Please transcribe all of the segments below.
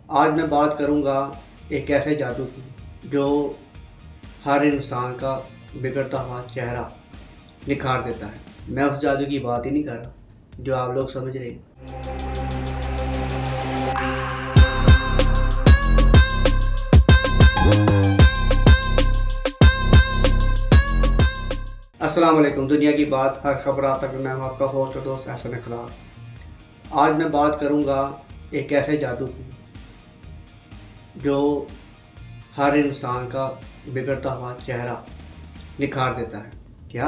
आज मैं बात करूंगा एक ऐसे जादू की जो हर इंसान का बिगड़ता हुआ चेहरा निखार देता है। मैं उस जादू की बात ही नहीं कर रहा जो आप लोग समझ रहे हैं। अस्सलाम वालेकुम। दुनिया की बात हर खबर आप तक मैं हूं आपका होस्ट और दोस्त एहसन इकरार। आज मैं बात करूंगा एक ऐसे जादू की जो हर इंसान का बिगड़ता हुआ चेहरा निखार देता है। क्या?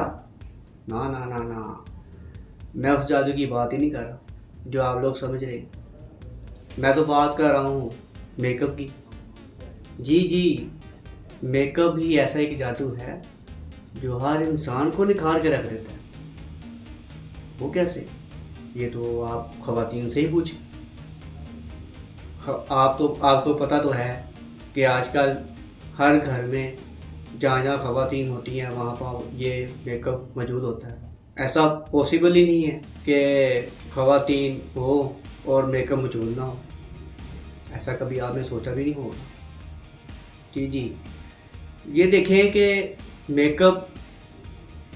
ना ना ना ना, मैं उस जादू की बात ही नहीं कर रहा जो आप लोग समझ रहे हैं। मैं तो बात कर रहा हूँ मेकअप की। जी जी, मेकअप ही ऐसा एक जादू है जो हर इंसान को निखार के रख देता है। वो कैसे? ये तो आप ख़वातीन से ही पूछें। आपको पता तो है कि आजकल हर घर में जहाँ जहाँ ख़वातीन होती हैं वहाँ पर ये मेकअप मौजूद होता है। ऐसा पॉसिबल ही नहीं है कि ख़वातीन हो और मेकअप मौजूद ना हो। ऐसा कभी आपने सोचा भी नहीं होगा। जी जी, ये देखें कि मेकअप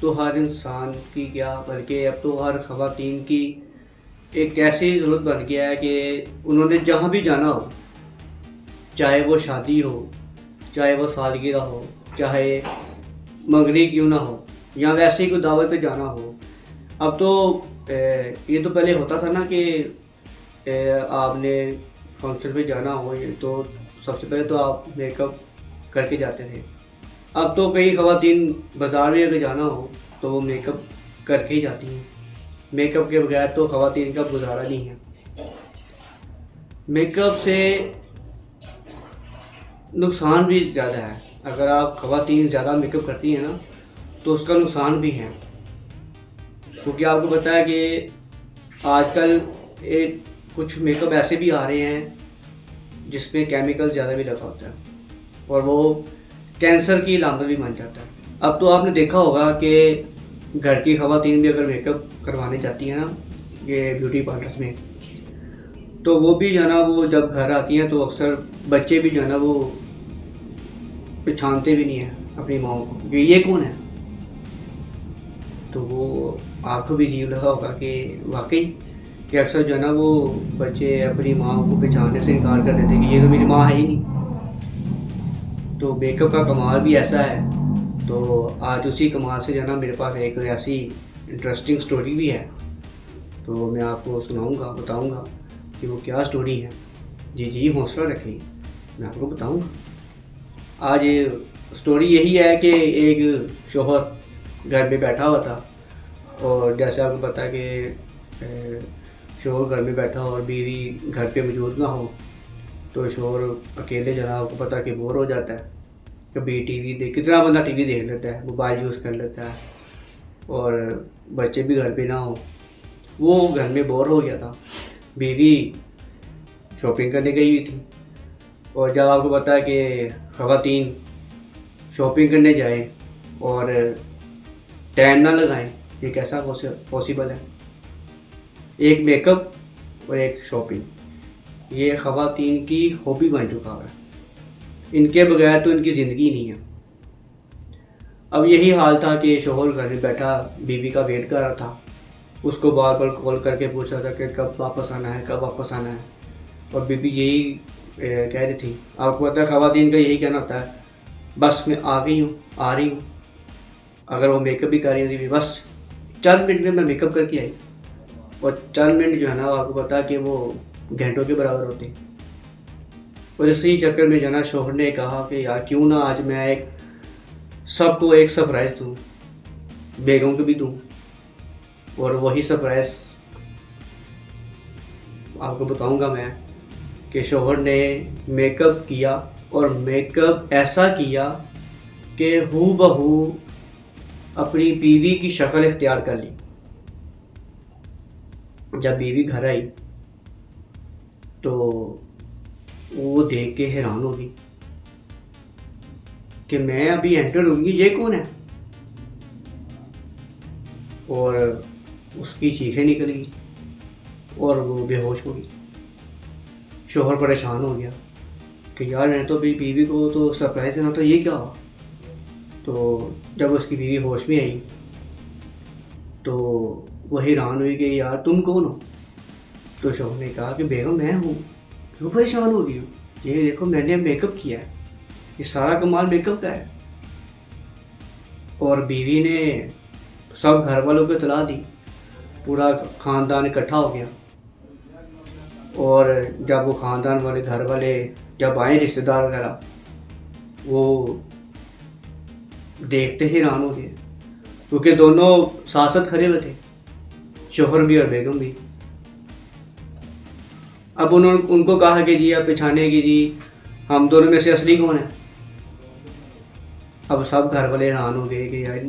तो हर इंसान की क्या बल्कि अब तो हर ख़वातीन की एक ऐसी ज़रूरत बन गया है कि उन्होंने जहाँ भी जाना हो, चाहे वो शादी हो, चाहे वो सालगिरह हो, चाहे मंगनी क्यों ना हो, या वैसे ही कोई दावत पे जाना हो। अब तो ये तो पहले होता था ना कि आपने फंक्शन पे जाना हो ये तो सबसे पहले तो आप मेकअप करके जाते थे। अब तो कई ख़वातीन बाज़ार में अगर जाना हो तो वो मेकअप करके ही जाती हैं। मेकअप के बगैर तो ख़वातीन का गुजारा नहीं है। मेकअप से नुकसान भी ज़्यादा है। अगर आप ख़वातीन ज़्यादा मेकअप करती हैं ना तो उसका नुकसान भी है, क्योंकि आपको पता है कि आजकल एक कुछ मेकअप ऐसे भी आ रहे हैं जिसमें केमिकल ज़्यादा भी लगा होता है और वो कैंसर की लामत भी बन जाता है। अब तो आपने देखा होगा कि घर की ख़वातीन भी अगर मेकअप करवाने जाती हैं ना ये ब्यूटी पार्लर्स में, तो वो भी जो है ना वो जब घर आती हैं तो अक्सर बच्चे भी जो है ना वो पहचानते भी नहीं हैं अपनी माओ को कि ये कौन है। तो वो आपको भी अजीब लगा होगा कि वाकई कि अक्सर जो है ना वो बच्चे अपनी माँ को पहचानने से इनकार कर देते कि ये तो मेरी माँ है ही नहीं। तो मेकअप का कमाल भी ऐसा है। तो आज उसी कमाल से जो है ना मेरे पास एक ऐसी इंटरेस्टिंग स्टोरी भी है, तो मैं आपको सुनाऊंगा, बताऊंगा कि वो क्या स्टोरी है। जी जी, हौसला रखें, मैं आपको बताऊंगा। आज ये स्टोरी यही है कि एक शोहर घर में बैठा हुआ था और जैसे आपको पता है कि शोहर घर में बैठा हो और बीवी घर पे मौजूद ना हो तो शोहर अकेले जना आपको पता कि बोर हो जाता है। कभी टीवी देख, कितना बंदा टीवी देख लेता है, मोबाइल यूज़ कर लेता है और बच्चे भी घर पे ना हो। वो घर में बोर हो गया था। बीवी शॉपिंग करने गई हुई थी और जब आपको पता है कि ख़वातीन शॉपिंग करने जाए और टाइम ना लगाएं, ये कैसा पॉसिबल है? एक मेकअप और एक शॉपिंग, ये ख़वातीन की हॉबी बन चुका है। इनके बगैर तो इनकी ज़िंदगी नहीं है। अब यही हाल था कि शोहर घर में बैठा बीवी का वेट कर रहा था। उसको बार बार कॉल करके पूछ रहा था कि कब वापस आना है, कब वापस आना है। और बीवी यही कह रही थी। आपको पता है ख़वातीन का यही कहना होता है, बस मैं आ गई हूँ, आ रही हूँ। अगर वो मेकअप भी कर रही थी, बस चंद मिनट में मैं मेकअप करके आई। और चंद मिनट जो है ना आपको पता है कि वो घंटों के बराबर होते हैं। और इसी चक्कर में जो है ना शोहर ने कहा कि यार क्यों ना आज मैं एक सबको एक सरप्राइज़ दूँ, बेगम को भी दूँ। और वही सरप्राइज़ आपको बताऊंगा मैं कि शोहर ने मेकअप किया और मेकअप ऐसा किया कि हूबहू अपनी बीवी की शक्ल इख्तियार कर ली। जब बीवी घर आई तो वो देख के हैरान हो गई कि मैं अभी एंटर हुई, ये कौन है? और उसकी चीखें निकल गई और वो बेहोश हो गई। शोहर परेशान हो गया कि यार मैंने तो अभी बीवी को तो सरप्राइज़ देना था, ये क्या हुआ। तो जब उसकी बीवी होश में आई तो वो हैरान हुई कि यार तुम कौन हो। तो शोहर ने कहा कि बेगम मैं हूँ, क्यों परेशान हो गई हो, ये देखो मैंने मेकअप किया है, ये सारा कमाल मेकअप का है। और बीवी ने सब घर वालों को इतला दी, पूरा ख़ानदान इकट्ठा हो गया। और जब वो ख़ानदान वाले घर वाले जब आए रिश्तेदार वगैरह, वो देखते ही हैरान हो गए, क्योंकि दोनों साथ साथ खड़े हुए थे, शोहर भी और बेगम भी। अब उन्होंने उनको कहा कि जी आप पहचाने की जी हम दोनों में से असली कौन है। अब सब घर वाले हैरान हो गए कि यार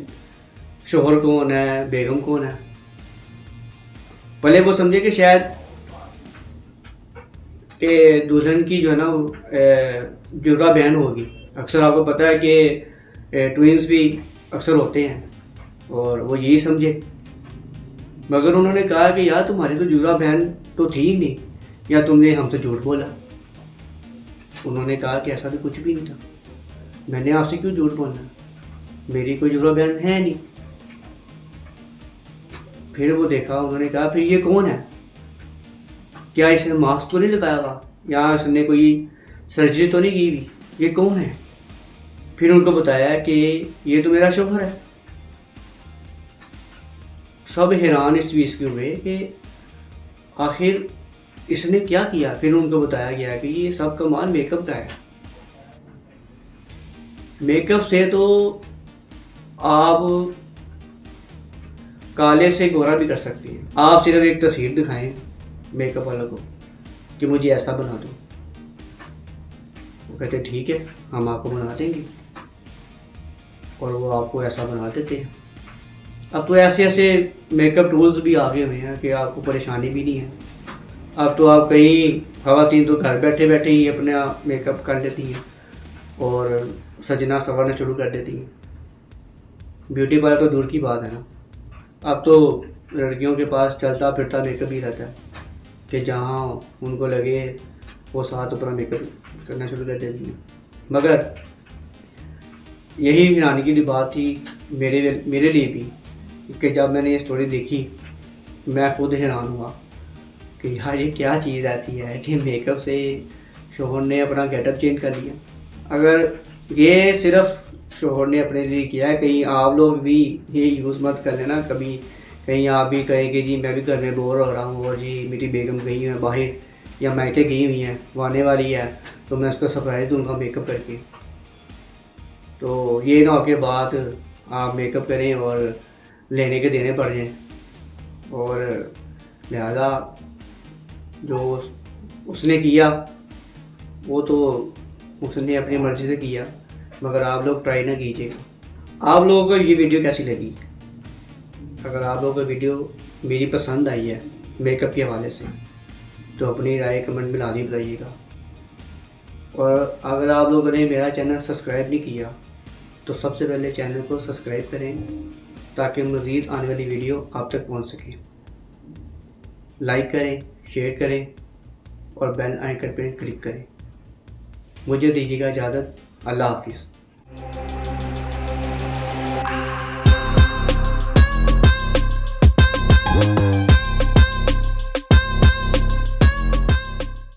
शोहर कौन है, बेगम कौन है। पहले वो समझे कि शायद कि दुल्हन की जो है ना जुड़ा बहन होगी। अक्सर आपको पता है कि ट्विंस भी अक्सर होते हैं, और वो यही समझे। मगर उन्होंने कहा कि यार तुम्हारी तो जुड़ा बहन तो थी ही नहीं, या तुमने हमसे झूठ बोला। उन्होंने कहा कि ऐसा तो कुछ भी नहीं था, मैंने आपसे क्यों झूठ बोलना, मेरी कोई जुड़ा बहन है नहीं। फिर वो देखा, उन्होंने कहा फिर ये कौन है, क्या इसने मास्क तो नहीं लगाया हुआ, या इसने कोई सर्जरी तो नहीं की हुई, ये कौन है। फिर उनको बताया कि ये तो मेरा शोहर है। सब हैरान इस चीज़ के हुए कि आखिर इसने क्या किया। फिर उनको बताया गया कि ये सब कमाल मेकअप का है, मेकअप से तो आप काले से गोरा भी कर सकती हैं। आप सिर्फ एक तस्वीर दिखाएं मेकअप वाला को कि मुझे ऐसा बना दो, वो कहते ठीक है हम आपको बना देंगे, और वो आपको ऐसा बना देते हैं। अब तो ऐसे ऐसे मेकअप टूल्स भी आ गए हुए हैं कि आपको परेशानी भी नहीं है। अब तो आप कहीं ख़वातीन तो घर बैठे बैठे ही अपना मेकअप कर लेती हैं और सजना संवरना शुरू कर देती हैं। ब्यूटी पार्लर तो दूर की बात है ना, अब तो लड़कियों के पास चलता फिरता मेकअप ही रहता है कि जहाँ उनको लगे वो साथ अपना मेकअप करना शुरू कर देती हैं। मगर यही हैरानी की बात थी मेरे लिए भी कि जब मैंने ये स्टोरी देखी मैं खुद हैरान हुआ कि यार ये क्या चीज़ ऐसी है कि मेकअप से शोहर ने अपना गेटअप चेंज कर लिया। अगर ये सिर्फ शोहर ने अपने लिए किया है, कहीं आप लोग भी ये यूज़ मत कर लेना कभी, कहीं आप भी कहें कि जी मैं भी घर में बोर हो रहा हूँ और जी मेरी बेगम गई है बाहर या मायके गई हुई हैं, वो आने वाली है तो मैं उसको सरप्राइज़ दूंगा मेकअप करके। तो ये ना हो के बाद आप मेकअप करें और लेने के देने पड़ जाएं, और लिहाजा जो उसने किया वो तो उसने अपनी मर्ज़ी से किया, मगर आप लोग ट्राई ना कीजिएगा। आप लोगों को ये वीडियो कैसी लगी? अगर आप लोगों को वीडियो मेरी पसंद आई है मेकअप के हवाले से तो अपनी राय कमेंट में लाजमी बताइएगा। और अगर आप लोगों ने मेरा चैनल सब्सक्राइब नहीं किया तो सबसे पहले चैनल को सब्सक्राइब करें ताकि मज़ीद आने वाली वीडियो आप तक पहुंच सके। लाइक करें, शेयर करें और बेल आइकन पर क्लिक करें। मुझे दीजिएगा इजाज़त। अल्लाह हाफिज़।